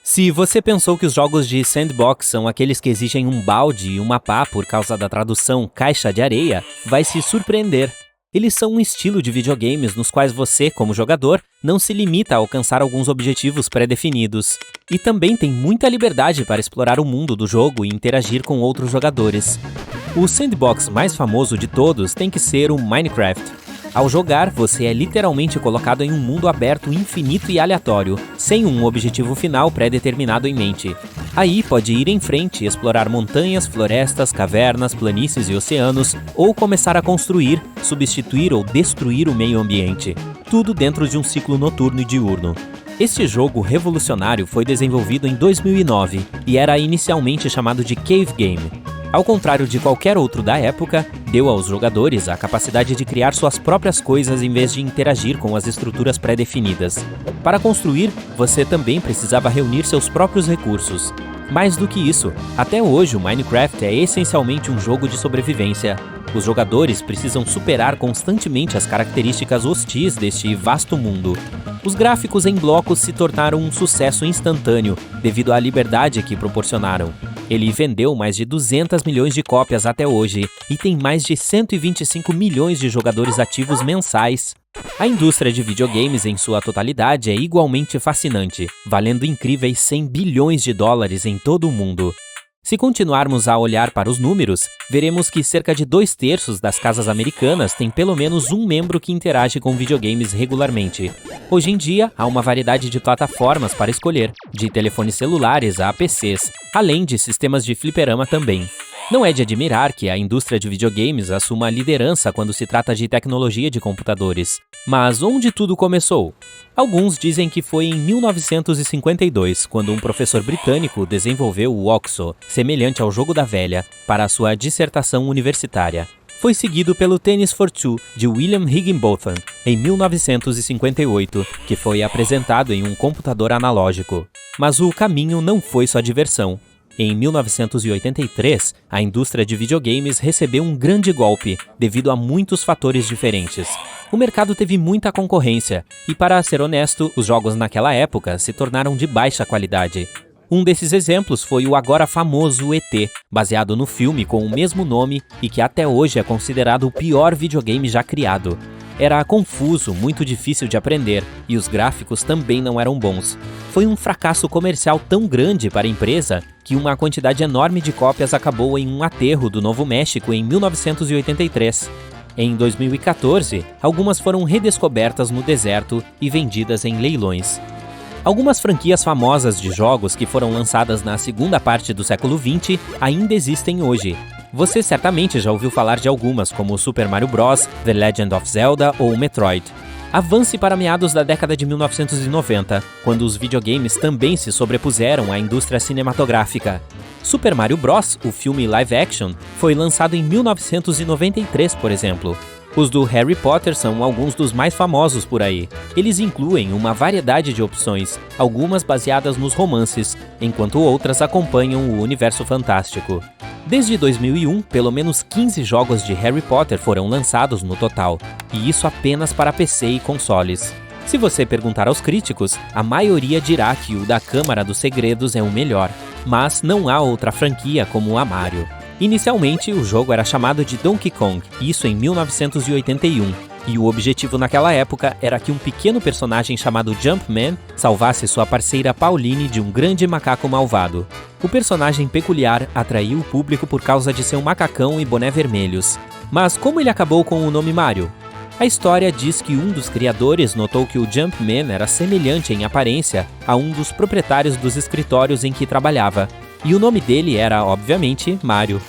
Se você pensou que os jogos de sandbox são aqueles que exigem um balde e uma pá por causa da tradução caixa de areia, vai se surpreender. Eles são um estilo de videogames nos quais você, como jogador, não se limita a alcançar alguns objetivos pré-definidos. E também tem muita liberdade para explorar o mundo do jogo e interagir com outros jogadores. O sandbox mais famoso de todos tem que ser o Minecraft. Ao jogar, você é literalmente colocado em um mundo aberto infinito e aleatório, sem um objetivo final pré-determinado em mente. Aí pode ir em frente e explorar montanhas, florestas, cavernas, planícies e oceanos, ou começar a construir, substituir ou destruir o meio ambiente. Tudo dentro de um ciclo noturno e diurno. Este jogo revolucionário foi desenvolvido em 2009 e era inicialmente chamado de Cave Game. Ao contrário de qualquer outro da época, deu aos jogadores a capacidade de criar suas próprias coisas em vez de interagir com as estruturas pré-definidas. Para construir, você também precisava reunir seus próprios recursos. Mais do que isso, até hoje o Minecraft é essencialmente um jogo de sobrevivência. Os jogadores precisam superar constantemente as características hostis deste vasto mundo. Os gráficos em blocos se tornaram um sucesso instantâneo devido à liberdade que proporcionaram. Ele vendeu mais de 200 milhões de cópias até hoje e tem mais de 125 milhões de jogadores ativos mensais. A indústria de videogames em sua totalidade é igualmente fascinante, valendo incríveis 100 bilhões de dólares em todo o mundo. Se continuarmos a olhar para os números, veremos que cerca de 2/3 das casas americanas têm pelo menos um membro que interage com videogames regularmente. Hoje em dia, há uma variedade de plataformas para escolher, de telefones celulares a PCs, além de sistemas de fliperama também. Não é de admirar que a indústria de videogames assuma a liderança quando se trata de tecnologia de computadores. Mas onde tudo começou? Alguns dizem que foi em 1952, quando um professor britânico desenvolveu o OXO, semelhante ao jogo da velha, para a sua dissertação universitária. Foi seguido pelo Tennis for Two, de William Higginbotham, em 1958, que foi apresentado em um computador analógico. Mas o caminho não foi só diversão. Em 1983, a indústria de videogames recebeu um grande golpe, devido a muitos fatores diferentes. O mercado teve muita concorrência, e para ser honesto, os jogos naquela época se tornaram de baixa qualidade. Um desses exemplos foi o agora famoso ET, baseado no filme com o mesmo nome e que até hoje é considerado o pior videogame já criado. Era confuso, muito difícil de aprender, e os gráficos também não eram bons. Foi um fracasso comercial tão grande para a empresa que uma quantidade enorme de cópias acabou em um aterro do Novo México em 1983. Em 2014, algumas foram redescobertas no deserto e vendidas em leilões. Algumas franquias famosas de jogos que foram lançadas na segunda parte do século XX ainda existem hoje. Você certamente já ouviu falar de algumas, como Super Mario Bros., The Legend of Zelda ou Metroid. Avance para meados da década de 1990, quando os videogames também se sobrepuseram à indústria cinematográfica. Super Mario Bros., o filme live action, foi lançado em 1993, por exemplo. Os do Harry Potter são alguns dos mais famosos por aí. Eles incluem uma variedade de opções, algumas baseadas nos romances, enquanto outras acompanham o universo fantástico. Desde 2001, pelo menos 15 jogos de Harry Potter foram lançados no total, e isso apenas para PC e consoles. Se você perguntar aos críticos, a maioria dirá que o da Câmara dos Segredos é o melhor, mas não há outra franquia como a Mario. Inicialmente, o jogo era chamado de Donkey Kong, isso em 1981, e o objetivo naquela época era que um pequeno personagem chamado Jumpman salvasse sua parceira Pauline de um grande macaco malvado. O personagem peculiar atraiu o público por causa de seu macacão e boné vermelhos. Mas como ele acabou com o nome Mario? A história diz que um dos criadores notou que o Jumpman era semelhante em aparência a um dos proprietários dos escritórios em que trabalhava, e o nome dele era, obviamente, Mario.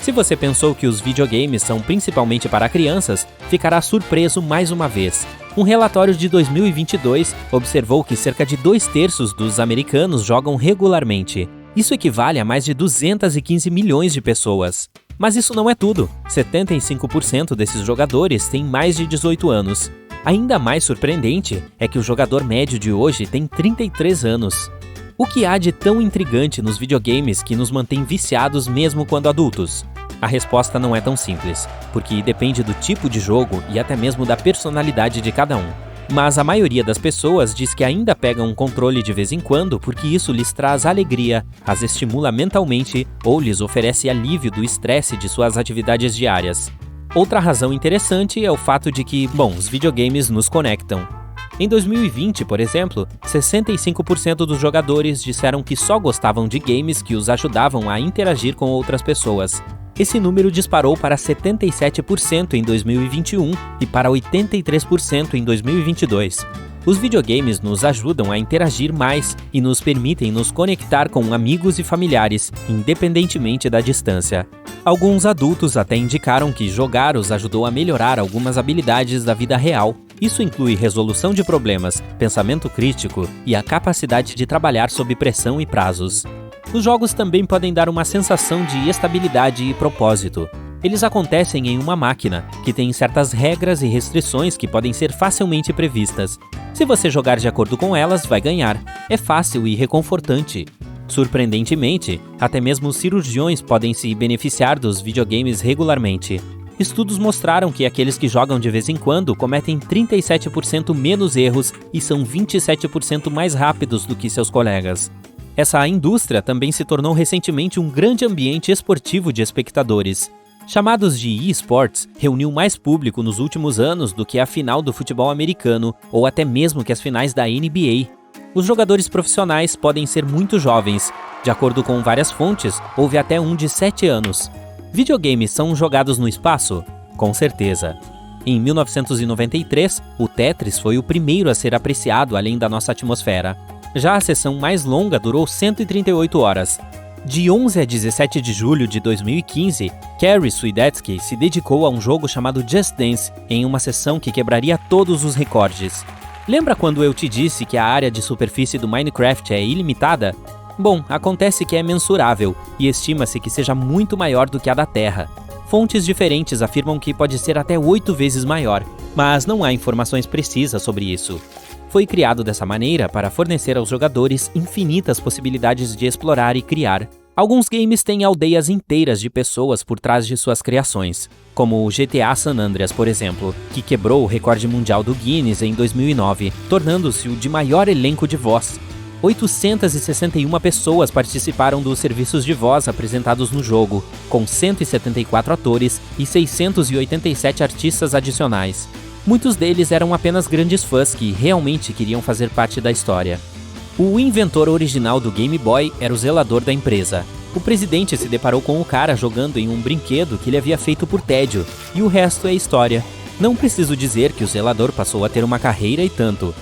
Se você pensou que os videogames são principalmente para crianças, ficará surpreso mais uma vez. Um relatório de 2022 observou que cerca de 2/3 dos americanos jogam regularmente. Isso equivale a mais de 215 milhões de pessoas. Mas isso não é tudo. 75% desses jogadores têm mais de 18 anos. Ainda mais surpreendente é que o jogador médio de hoje tem 33 anos. O que há de tão intrigante nos videogames que nos mantém viciados mesmo quando adultos? A resposta não é tão simples, porque depende do tipo de jogo e até mesmo da personalidade de cada um. Mas a maioria das pessoas diz que ainda pegam um controle de vez em quando porque isso lhes traz alegria, as estimula mentalmente ou lhes oferece alívio do estresse de suas atividades diárias. Outra razão interessante é o fato de que, os videogames nos conectam. Em 2020, por exemplo, 65% dos jogadores disseram que só gostavam de games que os ajudavam a interagir com outras pessoas. Esse número disparou para 77% em 2021 e para 83% em 2022. Os videogames nos ajudam a interagir mais e nos permitem nos conectar com amigos e familiares, independentemente da distância. Alguns adultos até indicaram que jogar os ajudou a melhorar algumas habilidades da vida real. Isso inclui resolução de problemas, pensamento crítico e a capacidade de trabalhar sob pressão e prazos. Os jogos também podem dar uma sensação de estabilidade e propósito. Eles acontecem em uma máquina, que tem certas regras e restrições que podem ser facilmente previstas. Se você jogar de acordo com elas, vai ganhar. É fácil e reconfortante. Surpreendentemente, até mesmo cirurgiões podem se beneficiar dos videogames regularmente. Estudos mostraram que aqueles que jogam de vez em quando cometem 37% menos erros e são 27% mais rápidos do que seus colegas. Essa indústria também se tornou recentemente um grande ambiente esportivo de espectadores. Chamados de eSports, reuniu mais público nos últimos anos do que a final do futebol americano ou até mesmo que as finais da NBA. Os jogadores profissionais podem ser muito jovens. De acordo com várias fontes, houve até um de 7 anos. Videogames são jogados no espaço? Com certeza. Em 1993, o Tetris foi o primeiro a ser apreciado além da nossa atmosfera. Já a sessão mais longa durou 138 horas. De 11 a 17 de julho de 2015, Carrie Swidetzky se dedicou a um jogo chamado Just Dance em uma sessão que quebraria todos os recordes. Lembra quando eu te disse que a área de superfície do Minecraft é ilimitada? Acontece que é mensurável e estima-se que seja muito maior do que a da Terra. Fontes diferentes afirmam que pode ser até 8 vezes maior, mas não há informações precisas sobre isso. Foi criado dessa maneira para fornecer aos jogadores infinitas possibilidades de explorar e criar. Alguns games têm aldeias inteiras de pessoas por trás de suas criações, como o GTA San Andreas, por exemplo, que quebrou o recorde mundial do Guinness em 2009, tornando-se o de maior elenco de voz. 861 pessoas participaram dos serviços de voz apresentados no jogo, com 174 atores e 687 artistas adicionais. Muitos deles eram apenas grandes fãs que realmente queriam fazer parte da história. O inventor original do Game Boy era o zelador da empresa. O presidente se deparou com o cara jogando em um brinquedo que ele havia feito por tédio, e o resto é história. Não preciso dizer que o zelador passou a ter uma carreira e tanto.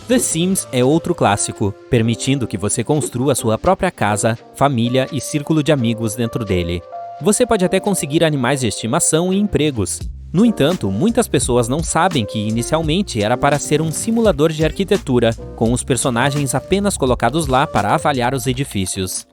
The Sims é outro clássico, permitindo que você construa sua própria casa, família e círculo de amigos dentro dele. Você pode até conseguir animais de estimação e empregos. No entanto, muitas pessoas não sabem que inicialmente era para ser um simulador de arquitetura, com os personagens apenas colocados lá para avaliar os edifícios.